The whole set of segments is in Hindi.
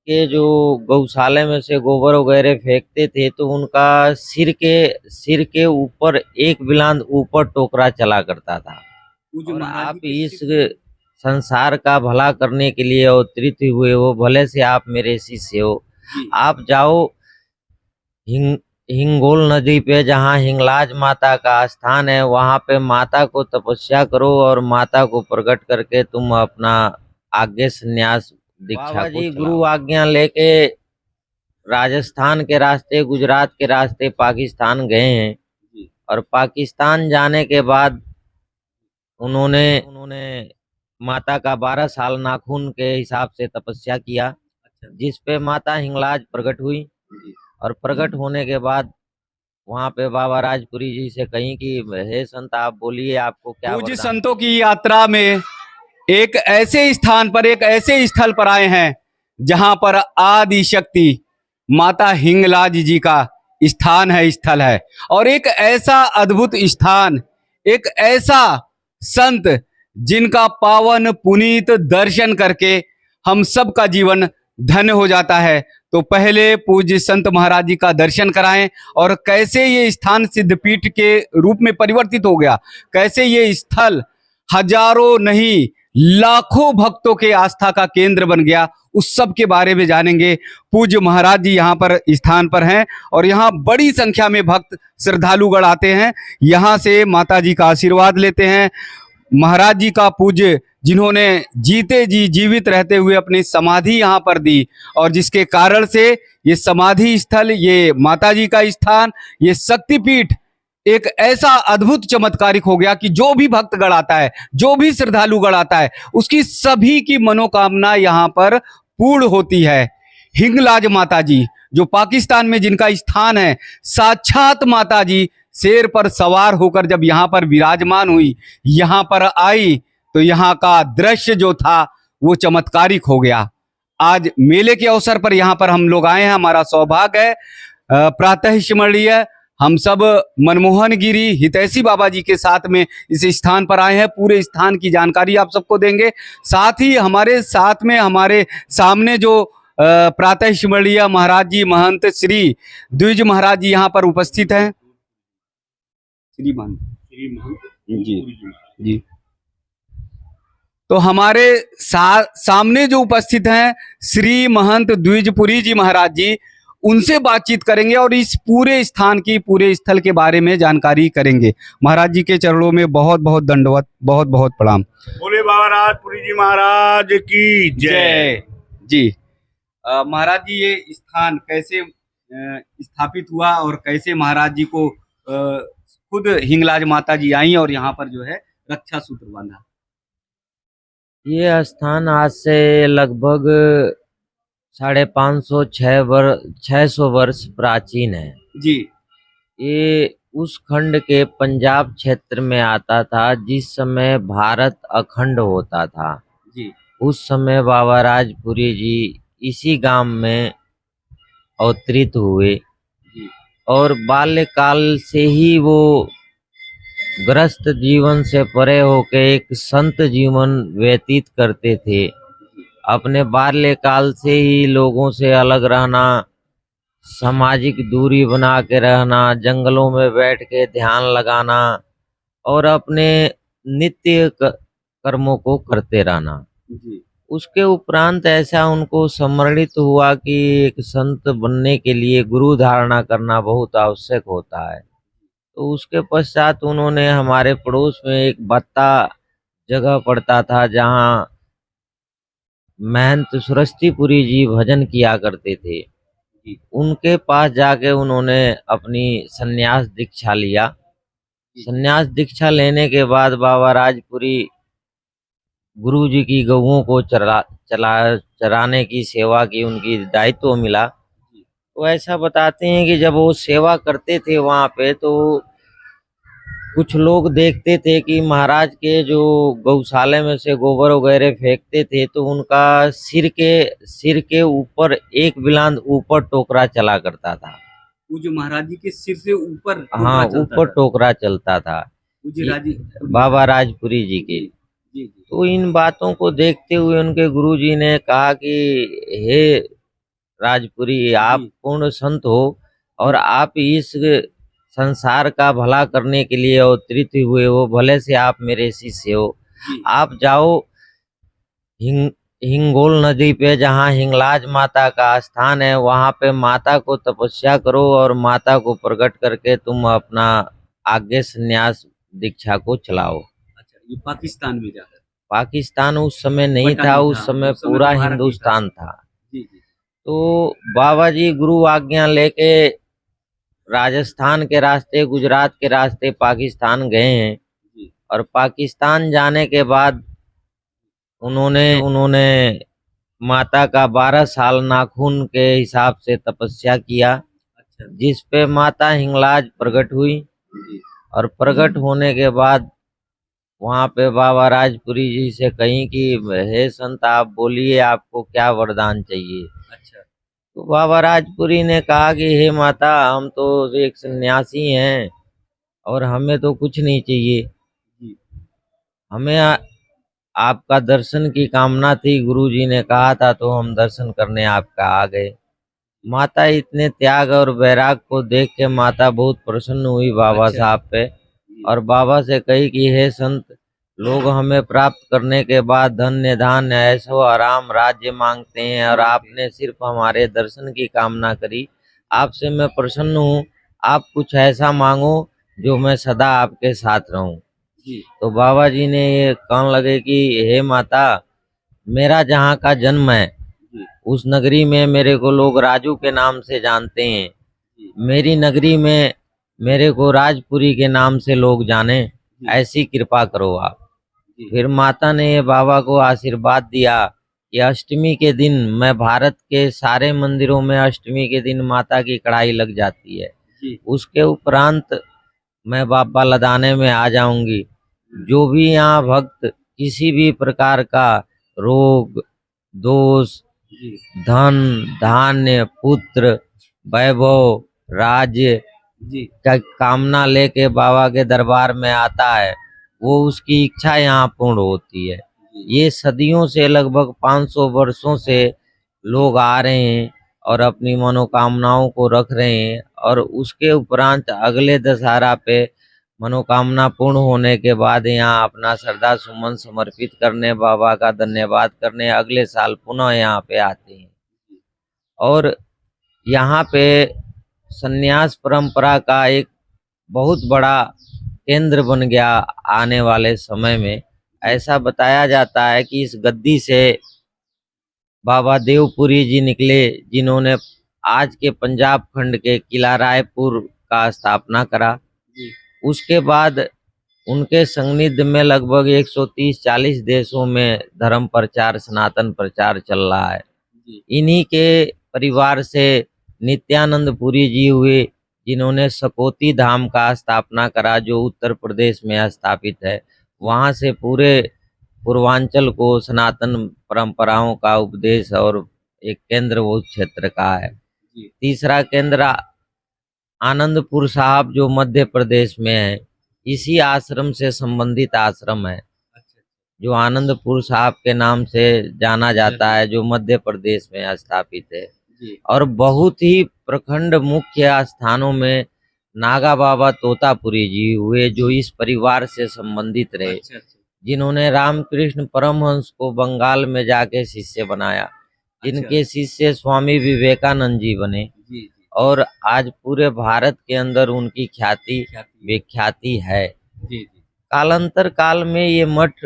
के जो गौशाले में से गोबर वगैरह फेंकते थे तो उनका सिर के ऊपर एक बिलांद ऊपर टोकरा चला करता था। वो जो और महाराज आप जी के इस सिर से संसार का भला करने के लिए अवतरित हुए हो, भले से आप मेरे शिष्य हो। जी आप जाओ हिंग हिंगोल नदी पे, जहाँ हिंगलाज माता का स्थान है, वहां पे माता को तपस्या करो और माता को प्रकट करके तुम अपना आगे संन्यास दीक्षा बाबा को जी गुरु आज्ञा लेके राजस्थान के रास्ते, गुजरात के रास्ते पाकिस्तान गए हैं। जी और पाकिस्तान जाने के बाद उन्होंने उन्होंने माता का 12 साल नाखून के हिसाब से तपस्या किया, अच्छा जिस पे माता हिंगलाज प्रकट हुई। जी और प्रकट होने के बाद वहां पे बाबा राजपुरी जी से कहीं कि हे संत, आप बोलिए आपको क्या पूज्य वरदान संतों की यात्रा में एक ऐसे स्थान पर, एक ऐसे स्थल पर आए हैं जहां पर आदि शक्ति माता हिंगलाज जी का स्थान है, स्थल है। और एक ऐसा अद्भुत स्थान, एक ऐसा संत जिनका पावन पुनीत दर्शन करके हम सब का जीवन धन्य हो जाता है। तो पहले पूज्य संत महाराज जी का दर्शन कराएं और कैसे ये स्थान सिद्धपीठ के रूप में परिवर्तित हो गया, कैसे ये स्थल हजारों नहीं लाखों भक्तों के आस्था का केंद्र बन गया, उस सब के बारे में जानेंगे। पूज्य महाराज जी यहाँ पर स्थान पर हैं और यहाँ बड़ी संख्या में भक्त श्रद्धालुगण आते हैं, यहाँ से माता जी का आशीर्वाद लेते हैं। महाराज जी का पूज्य जिन्होंने जीते जी जीवित रहते हुए अपनी समाधि यहाँ पर दी और जिसके कारण से ये समाधि स्थल, ये माता जी का स्थान, ये शक्तिपीठ एक ऐसा अद्भुत चमत्कारिक हो गया कि जो भी भक्तगण आता है, जो भी श्रद्धालुगण आता है, उसकी सभी की मनोकामना यहाँ पर पूर्ण होती है। हिंगलाज माता जी जो पाकिस्तान में जिनका स्थान है, साक्षात माता जी शेर पर सवार होकर जब यहाँ पर विराजमान हुई, यहाँ पर आई, तो यहाँ का दृश्य जो था वो चमत्कारिक हो गया। आज मेले के अवसर पर यहाँ पर हम लोग आए हैं, हमारा सौभाग्य है। प्रातः स्मरणीय हम सब मनमोहन गिरी हितैषी बाबा जी के साथ में इस स्थान पर आए हैं। पूरे स्थान की जानकारी आप सबको देंगे। साथ ही हमारे साथ में हमारे सामने जो प्रातः स्मरणीय महाराज जी महंत श्री द्विज महाराज जी यहाँ पर उपस्थित हैं। श्री महंत जी जी। तो हमारे सामने जो उपस्थित हैं श्री महंत द्विजपुरी जी महाराज जी, उनसे बातचीत करेंगे और इस पूरे स्थान की, पूरे स्थल के बारे में जानकारी करेंगे। महाराज जी के चरणों में बहुत बहुत दंडवत, बहुत बहुत प्रणाम। बोले बाबा राजपुरी जी महाराज की जय। जी महाराज जी, ये स्थान कैसे स्थापित हुआ और कैसे महाराज जी को खुद हिंगलाज माता जी आई और यहाँ पर जो है रक्षा सूत्र बांधा? ये स्थान आज से लगभग 550 600 वर्ष प्राचीन है जी। ये उस खंड के पंजाब क्षेत्र में आता था जिस समय भारत अखंड होता था जी। उस समय बाबा राजपुरी जी इसी गांव में अवतरित हुए जी। और बाल्यकाल से ही वो ग्रस्त जीवन से परे होके एक संत जीवन व्यतीत करते थे। अपने बाल्यकाल से ही लोगों से अलग रहना, सामाजिक दूरी बना के रहना, जंगलों में बैठ के ध्यान लगाना और अपने नित्य कर्मों को करते रहना। उसके उपरांत ऐसा उनको स्मरणित हुआ कि एक संत बनने के लिए गुरु धारणा करना बहुत आवश्यक होता है। तो उसके पश्चात उन्होंने हमारे पड़ोस में एक बत्ता जगह पड़ता था जहाँ महंत सुरस्तीपुरी जी भजन किया करते थे, उनके पास जाके उन्होंने अपनी सन्यास दीक्षा लिया। सन्यास दीक्षा लेने के बाद बाबा राजपुरी गुरु जी की गऊओं को चराने की सेवा की उनकी दायित्व मिला। तो ऐसा बताते हैं कि जब वो सेवा करते थे वहाँ पे, तो कुछ लोग देखते थे कि महाराज के जो गौशाले में से गोबर वगैरह फेंकते थे तो उनका सिर के ऊपर एक बिलांद ऊपर टोकरा चला करता था। वो जो महाराज जी के सिर से ऊपर, हाँ, ऊपर टोकरा चलता था बाबा राजपुरी जी के। तो इन बातों को देखते हुए उनके गुरुजी ने कहा कि हे राजपुरी, आप जी। पूर्ण संत हो और आप इस संसार का भला करने के लिए अवतरित हुए हो, भले से आप मेरे शिष्य हो। जी। आप जाओ हिंगोल नदी पे, जहाँ हिंगलाज माता का स्थान है, वहां पे माता को तपस्या करो और माता को प्रकट करके तुम अपना आगे संन्यास दीक्षा को चलाओ। अच्छा, ये पाकिस्तान में जाकर। पाकिस्तान उस समय नहीं पता था, नहीं उस था, समय उस समय पूरा तो भारत ही था। हिंदुस्तान था। जी जी। तो बाबा जी गुरु आज्ञा लेके राजस्थान के रास्ते, गुजरात के रास्ते पाकिस्तान गए हैं। जी। और पाकिस्तान जाने के बाद उन्होंने उन्होंने माता का 12 साल नाखून के हिसाब से तपस्या किया, अच्छा। जिस पे माता हिंगलाज प्रकट हुई। जी। और प्रकट होने के बाद वहां पे बाबा राजपुरी जी से कहीं कि हे संत, आप बोलिए आपको क्या वरदान चाहिए। अच्छा। तो बाबा राजपुरी ने कहा कि हे माता, हम तो एक सन्यासी हैं और हमें तो कुछ नहीं चाहिए। जी। हमें आपका दर्शन की कामना थी, गुरुजी ने कहा था, तो हम दर्शन करने आपका आ गए। माता इतने त्याग और वैराग को देख के माता बहुत प्रसन्न हुई बाबा अच्छा। साहब पे, जी। और बाबा से कही कि हे संत, लोग हमें प्राप्त करने के बाद धन्य धान्य ऐशो आराम राज्य मांगते हैं, और आपने सिर्फ हमारे दर्शन की कामना करी। आपसे मैं प्रसन्न हूँ, आप कुछ ऐसा मांगो जो मैं सदा आपके साथ रहूं। जी। तो बाबा जी ने ये कहने लगे कि हे माता, मेरा जहाँ का जन्म है जी। उस नगरी में मेरे को लोग राजू के नाम से जानते हैं। जी। मेरी नगरी में मेरे को राजपुरी के नाम से लोग जाने, जी। ऐसी कृपा करो आप। जी। फिर माता ने ये बाबा को आशीर्वाद दिया कि अष्टमी के दिन, मैं भारत के सारे मंदिरों में अष्टमी के दिन माता की कढ़ाई लग जाती है, जी। उसके उपरांत मैं बाबा लदाने में आ जाऊंगी। जो भी यहाँ भक्त किसी भी प्रकार का रोग, दोष, जी। धन, धान्य, पुत्र, वैभव, राज्य जी। का कामना लेके बाबा के दरबार में आता है, वो उसकी इच्छा यहाँ पूर्ण होती है। ये सदियों से, लगभग 500 वर्षों से लोग आ रहे हैं और अपनी मनोकामनाओं को रख रहे हैं, और उसके उपरांत अगले दशहरा पे मनोकामना पूर्ण होने के बाद यहाँ अपना श्रद्धा सुमन समर्पित करने, बाबा का धन्यवाद करने अगले साल पुनः यहाँ पे आते हैं। और यहाँ पे संन्यास परंपरा का एक बहुत बड़ा केंद्र बन गया। आने वाले समय में ऐसा बताया जाता है कि इस गद्दी से बाबा देवपुरी जी निकले, जिन्होंने आज के पंजाब खंड के किला रायपुर का स्थापना करा। उसके बाद उनके संनिध्य में लगभग 130-140 देशों में धर्म प्रचार, सनातन प्रचार चल रहा है। इन्हीं के परिवार से नित्यानंद पुरी जी हुए, जिन्होंने सकोती धाम का स्थापना करा, जो उत्तर प्रदेश में स्थापित है। वहां से पूरे पूर्वांचल को सनातन परंपराओं का उपदेश और एक केंद्र वो क्षेत्र का है। तीसरा केंद्र आनंदपुर साहब, जो मध्य प्रदेश में है, इसी आश्रम से संबंधित आश्रम है, जो आनंदपुर साहब के नाम से जाना जाता है, जो मध्य प्रदेश में स्थापित है। और बहुत ही प्रखंड मुख्य स्थानों में नागा बाबा तोतापुरी जी हुए, जो इस परिवार से संबंधित रहे, जिन्होंने रामकृष्ण परमहंस को बंगाल में जाके शिष्य बनाया, जिनके शिष्य स्वामी विवेकानंद जी बने, और आज पूरे भारत के अंदर उनकी ख्याति विख्याति है। कालांतर काल में ये मठ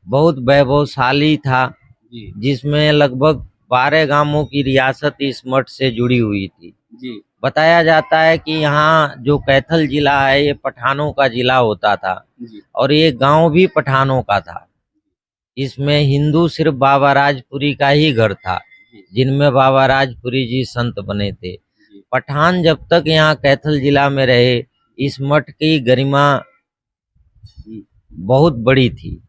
बहुत वैभवशाली था, जिसमें लगभग 12 गांवों की रियासत इस मठ से जुड़ी हुई थी। बताया जाता है कि यहाँ जो कैथल जिला है, ये पठानों का जिला होता था, और ये गांव भी पठानों का था। इसमें हिंदू सिर्फ बाबा राजपुरी का ही घर था, जिनमें बाबा राजपुरी जी संत बने थे। पठान जब तक यहाँ कैथल जिला में रहे, इस मठ की गरिमा बहुत बड़ी थी।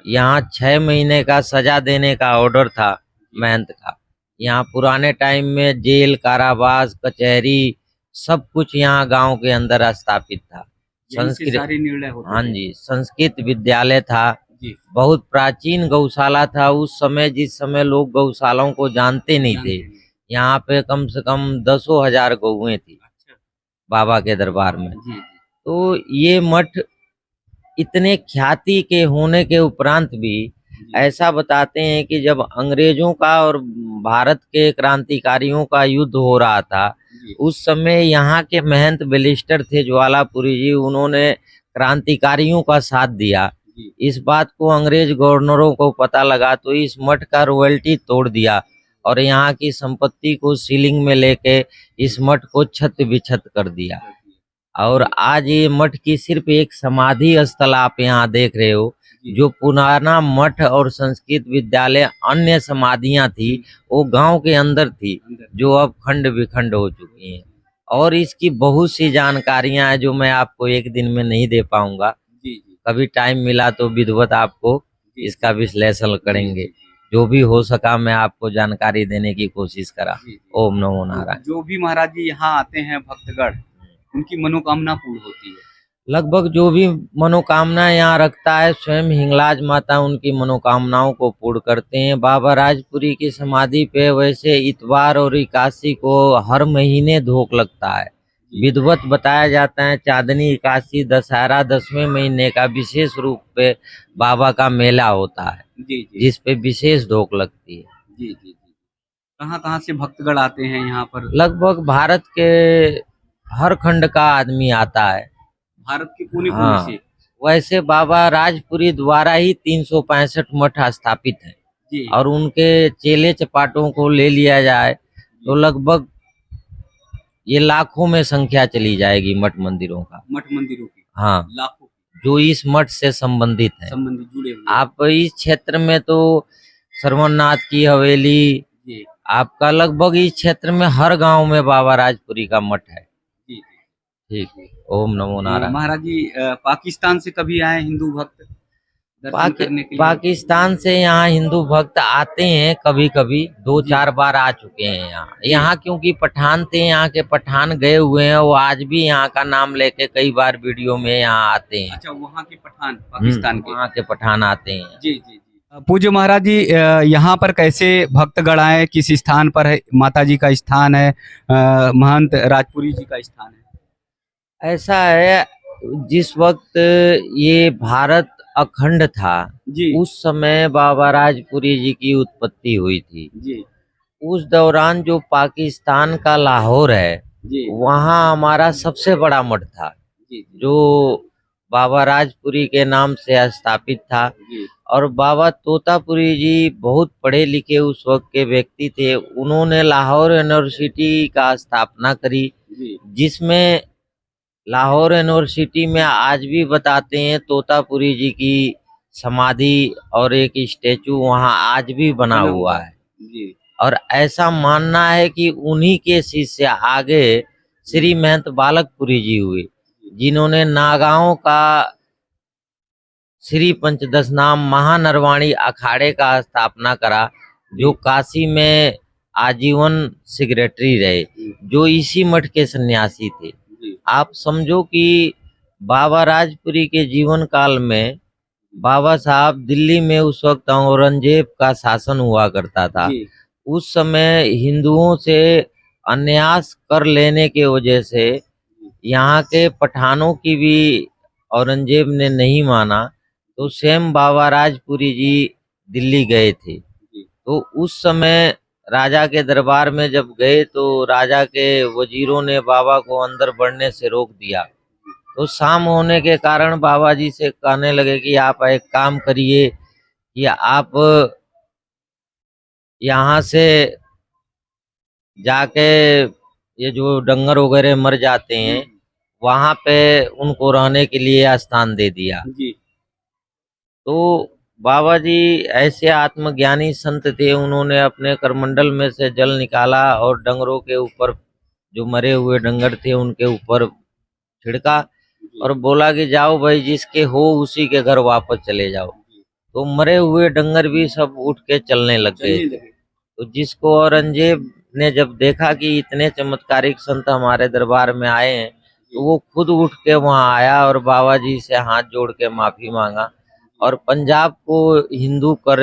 यहाँ 6 महीने का सजा देने का ऑर्डर था महंत का। यहाँ पुराने टाइम में जेल, कारावास, कचहरी सब कुछ यहाँ गांव के अंदर स्थापित था। संस्कृत, हाँ जी, संस्कृत विद्यालय था, बहुत प्राचीन गौशाला था। उस समय, जिस समय लोग गौशालाओं को जानते नहीं थे, यहाँ पे कम से कम 10,000 गौएं थी अच्छा बाबा के दरबार में। जी तो ये मठ इतने ख्याति के होने के उपरांत भी जी ऐसा बताते हैं कि जब अंग्रेजों का और भारत के क्रांतिकारियों का युद्ध हो रहा था, जी उस समय यहाँ के महंत बैरिस्टर थे ज्वालापुरी जी, उन्होंने क्रांतिकारियों का साथ दिया। जी इस बात को अंग्रेज गवर्नरों को पता लगा तो इस मठ का रॉयल्टी तोड़ दिया और यहाँ की संपत्ति को सीलिंग में लेके इस मठ को छत बिछत कर दिया। और आज ये मठ की सिर्फ एक समाधि स्थल आप यहाँ देख रहे हो। जो पुराना मठ और संस्कृत विद्यालय अन्य समाधियां थी वो गांव के अंदर थी, जो अब खंड विखंड हो चुकी हैं। और इसकी बहुत सी जानकारियां हैं जो मैं आपको एक दिन में नहीं दे पाऊंगा। जी जी कभी टाइम मिला तो विधिवत आपको इसका विश्लेषण करेंगे। जो भी हो सका मैं आपको जानकारी देने की कोशिश करा। जी, जी। ओम नमो नारायण। जो भी महाराज जी यहाँ आते हैं भक्तगण, उनकी मनोकामना पूर्ण होती है। लगभग जो भी मनोकामना यहाँ रखता है स्वयं हिंगलाज माता उनकी मनोकामनाओं को पूर्ण करते हैं। बाबा राजपुरी की समाधि पे वैसे इतवार और इक्यासी को हर महीने धोख लगता है। विधिवत बताया जाता है चांदनी इक्यासी दशहरा 10वें महीने का विशेष रूप पे बाबा का मेला होता है, जी जी जिस पे विशेष धोख लगती है। जी जी जी कहाँ कहाँ से भक्तगण आते हैं यहाँ पर? लगभग भारत के हर खंड का आदमी आता है। भारत के कोने कोने हाँ, से। वैसे बाबा राजपुरी द्वारा ही 365 मठ स्थापित हैं जी और उनके चेले चपाटों को ले लिया जाए तो लगभग ये लाखों में संख्या चली जाएगी मठ मंदिरों का। मठ मंदिरों की हाँ, लाखों जो इस मठ से संबंधित है। संबंधित जुड़े हुए। आप इस क्षेत्र में तो सरवणनाथ की हवेली, जी आपका लगभग इस क्षेत्र में हर गांव में बाबा राजपुरी का मठ है। जी ठीक, ओम नमो नारायण। महाराज जी पाकिस्तान से कभी आए हिंदू भक्त दर्शन करने के लिए? पाकिस्तान से यहाँ हिंदू भक्त आते हैं कभी कभी, 2-4 बार आ चुके हैं यहाँ क्योंकि पठान थे, यहाँ के पठान गए हुए हैं, वो आज भी यहाँ का नाम लेके कई बार वीडियो में यहाँ आते हैं। अच्छा, वहाँ के पठान पाकिस्तान के? वहाँ के पठान आते हैं। जी जी जी पूज्य महाराज जी यहाँ पर कैसे भक्तगण आए, किस स्थान पर है माता जी का स्थान है, महंत राजपुरी जी का स्थान है? ऐसा है, जिस वक्त ये भारत अखंड था जी उस समय बाबा राजपुरी जी की उत्पत्ति हुई थी। जी उस दौरान जो पाकिस्तान का लाहौर है जी वहाँ हमारा सबसे बड़ा मठ था, जी जो बाबा राजपुरी के नाम से स्थापित था। जी और बाबा तोतापुरी जी बहुत पढ़े लिखे उस वक्त के व्यक्ति थे। उन्होंने लाहौर यूनिवर्सिटी का स्थापना करी, जी जिसमें लाहौर यूनिवर्सिटी में आज भी बताते हैं तोतापुरी जी की समाधि और एक स्टेचू वहाँ आज भी बना हुआ है। जी और ऐसा मानना है कि उन्हीं के शिष्य आगे श्री महंत बालकपुरी जी हुए, जिन्होंने नागांव का श्री पंचदश नाम महानरवाणी अखाड़े का स्थापना करा, जो काशी में आजीवन सेक्रेटरी रहे, जो इसी मठ के सन्यासी थे। आप समझो कि बाबा राजपुरी के जीवन काल में बाबा साहब दिल्ली में उस वक्त औरंगजेब का शासन हुआ करता था। उस समय हिंदुओं से अन्यास कर लेने के वजह से यहाँ के पठानों की भी औरंगजेब ने नहीं माना, तो स्वयं बाबा राजपुरी जी दिल्ली गए थे। तो उस समय राजा के दरबार में जब गए तो राजा के वजीरों ने बाबा को अंदर बढ़ने से रोक दिया। तो शाम होने के कारण बाबा जी से कहने लगे कि आप एक काम करिए कि आप यहाँ से जाके ये जो डंगर वगैरह मर जाते हैं वहाँ पे उनको रहने के लिए स्थान दे दिया। तो बाबा जी ऐसे आत्मज्ञानी संत थे, उन्होंने अपने करमंडल में से जल निकाला और डंगरों के ऊपर, जो मरे हुए डंगर थे उनके ऊपर छिड़का और बोला कि जाओ भाई, जिसके हो उसी के घर वापस चले जाओ। तो मरे हुए डंगर भी सब उठ के चलने लग गए थे। तो जिसको औरंगजेब ने जब देखा कि इतने चमत्कारिक संत हमारे दरबार में आए हैं, तो वो खुद उठ के वहाँ आया और बाबा जी से हाथ जोड़ के माफी मांगा और पंजाब को हिंदू कर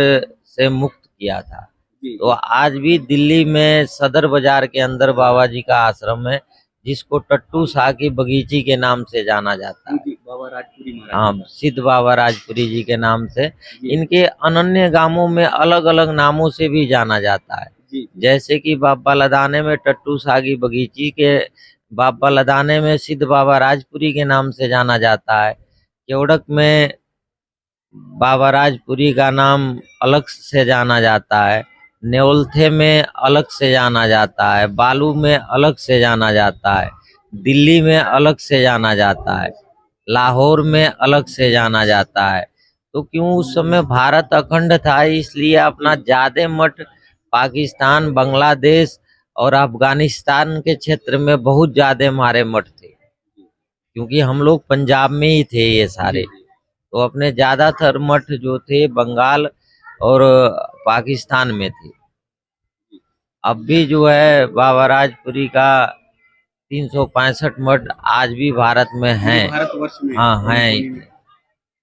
से मुक्त किया था। तो आज भी दिल्ली में सदर बाजार के अंदर बाबा जी का आश्रम है, जिसको टट्टू शाह की बगीची के नाम से जाना जाता है। बाबा राजपुरी महाराज। हाँ, सिद्ध बाबा राजपुरी जी के नाम से। इनके अनन्य गांवों में अलग अलग नामों से भी जाना जाता है, जैसे कि बाबा लदाने में टट्टू शाह की बगीची के, बाबा लदाने में सिद्ध बाबा राजपुरी के नाम से जाना जाता है। केवड़क में बाबा राजपुरी का नाम अलग से जाना जाता है, नेवलथे में अलग से जाना जाता है, बालू में अलग से जाना जाता है, दिल्ली में अलग से जाना जाता है, लाहौर में अलग से जाना जाता है। तो क्यों उस समय भारत अखंड था, इसलिए अपना ज्यादा मठ पाकिस्तान, बांग्लादेश और अफगानिस्तान के क्षेत्र में बहुत ज्यादा हमारे मठ थे, क्योंकि हम लोग पंजाब में ही थे ये सारे। तो अपने ज्यादातर मठ जो थे बंगाल और पाकिस्तान में थे। अब भी जो है बाबा राजपुरी का 365 मठ आज भी भारत में हैं। भारतवर्ष में हाँ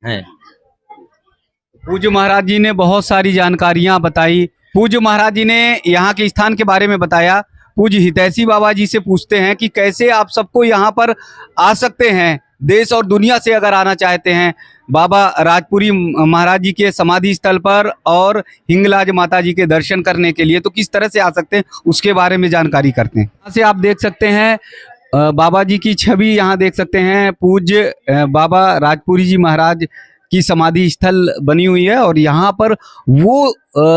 हैं। पूज्य महाराज जी ने बहुत सारी जानकारियां बताई। पूज्य महाराज जी ने यहाँ के स्थान के बारे में बताया। पूज्य हितैषी बाबा जी से पूछते हैं कि कैसे आप सबको यहाँ पर आ सकते हैं, देश और दुनिया से अगर आना चाहते हैं बाबा राजपुरी महाराज जी के समाधि स्थल पर और हिंगलाज माता जी के दर्शन करने के लिए, तो किस तरह से आ सकते हैं उसके बारे में जानकारी करते हैं। यहाँ से आप देख सकते हैं बाबा जी की छवि यहाँ देख सकते हैं। पूज्य बाबा राजपुरी जी महाराज की समाधि स्थल बनी हुई है और यहाँ पर वो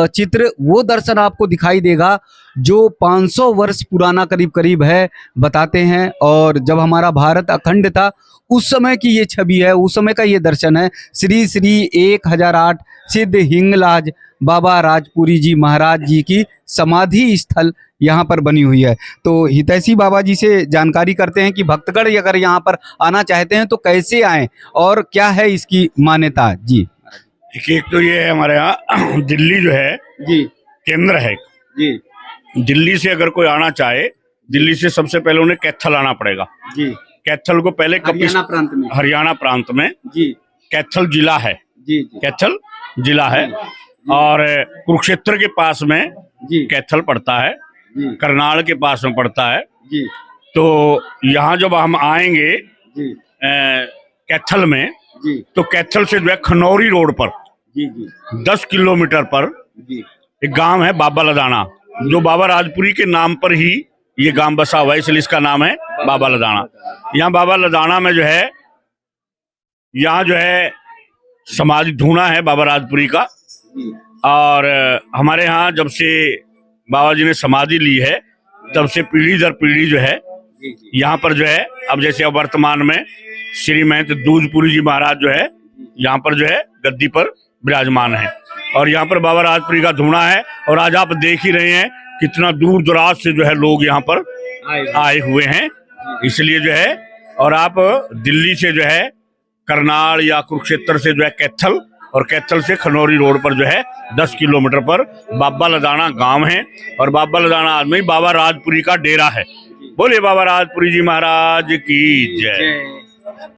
चित्र, वो दर्शन आपको दिखाई देगा जो 500 वर्ष पुराना करीब करीब है, बताते हैं। और जब हमारा भारत अखंड था उस समय की ये छवि है, उस समय का ये दर्शन है। श्री श्री 1008 सिद्ध हिंगलाज बाबा राजपुरी जी महाराज जी की समाधि स्थल यहाँ पर बनी हुई है। तो हितैषी बाबा जी से जानकारी करते हैं कि भक्तगण अगर यहाँ पर आना चाहते हैं तो कैसे आएं और क्या है इसकी मान्यता। जी एक तो ये है हमारे यहाँ दिल्ली जो है जी केंद्र है जी दिल्ली से अगर कोई आना चाहे, दिल्ली से सबसे पहले उन्हें कैथल आना पड़ेगा। जी कैथल को पहले हरियाणा प्रांत में जी कैथल जिला है। जी कैथल जिला है और कुरुक्षेत्र के पास में जी कैथल पड़ता है, जी करनाल के पास में पड़ता है। जी तो यहाँ जब हम आएंगे जी कैथल में, जी तो कैथल से जो है खनौरी रोड पर जी जी 10 किलोमीटर पर जी एक गांव है बाबा लदाना, जो बाबा राजपुरी के नाम पर ही ये गांव बसा हुआ है, इसलिए इसका नाम है बाबा लदाना। यहाँ बाबा लदाना में जो है, यहाँ जो है समाधि धूना है बाबा राजपुरी का। और हमारे यहाँ जब से बाबा जी ने समाधि ली है तब से पीढ़ी दर पीढ़ी जो है यहाँ पर जो है, अब जैसे अब वर्तमान में श्री महंत दूधपुरी जी महाराज जो है यहाँ पर जो है गद्दी पर विराजमान है और यहाँ पर बाबा राजपुरी का धूना है। और आज आप देख ही रहे हैं कितना दूर दराज से जो है लोग यहाँ पर आए हुए हैं, इसलिए जो है। और आप दिल्ली से जो है करनाल या कुरुक्षेत्र से जो है कैथल, और कैथल से खनौरी रोड पर जो है 10 किलोमीटर पर बाबा लदाना गांव है। और बाबा लदाना में बाबा राजपुरी का डेरा है। बोले बाबा राजपुरी जी महाराज की जय।